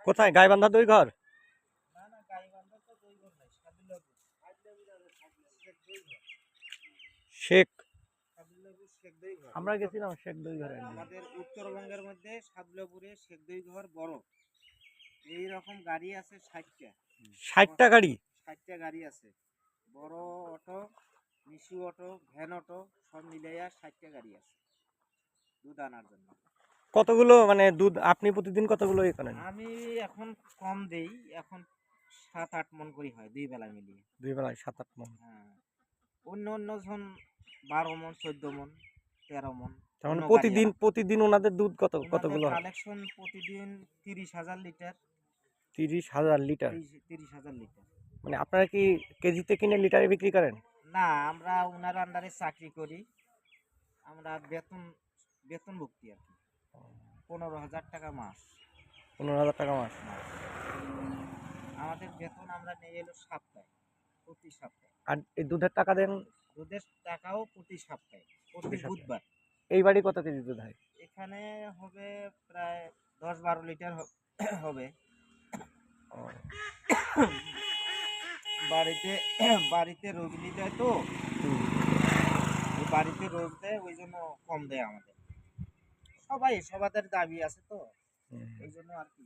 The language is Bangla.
কোথায় গাইবান্ধা দই ঘর? না না, গাইবান্ধা তো দই ঘর নাই, সাদুল্লাপুর। শেখ, সাদুল্লাপুর শেখ দই ঘর। আমরা গেছিলাম শেখ দই ঘরে। আমাদের উত্তরবঙ্গের মধ্যে সাদুল্লাপুরে শেখ দই ঘর বড়। এই রকম গাড়ি আছে 60টা। 60টা গাড়ি? 60টা গাড়ি আছে, বড় auto, Mishu auto, van auto সব মিলাইয়া 60টা গাড়ি আছে দুধ আনার জন্য। কতগুলো মানে দুধ আপনি প্রতিদিন কতগুলো ইয়ে করেন? আমি এখন কম দেই, এখন 7-8 মন করে হয় দুই বেলা মিলিয়ে। দুই বেলায় 7-8 মণ। হ্যাঁ, অন্য অন্য জন 12 মন, 14 মন, 13 মন। তার মানে অন্য প্রতিদিন গাড়িয়ালা। প্রতিদিন ওনাদের দুধ ওনাদের কতগুলো হয়? কালেকশন প্রতিদিন 30,000 লিটার। 30,000 লিটার? 30,000 লিটার। মানে আপনারা কি কেজিতে কিনে লিটারে বিক্রি করেন? না, আমরা ওনার আন্ডারে চাকরি করি। আমরা বেতনভুক্তি আর কি। 15,000 টাকা মাস। 15,000 টাকা মাস? আমাদের বেতন আমরা নেই এলো সপ্তাহে, প্রতি সপ্তাহে। আর এই দুধের টাকা দেন? দুধের টাকাও প্রতি সপ্তাহে, প্রতি বুধবার। এই বাড়ি কত কেজি দুধ হয়? এখানে হবে প্রায় 10-12 লিটার হবে। ও, বাড়িতে বাড়িতে রোগী দেয় তো, এই বাড়িতে রোগ দেয়, ওই জন্য কম দেয় আমাদের। সবাই সবাদের দাবি আছে তো, হুম। এই জন্য আর কি।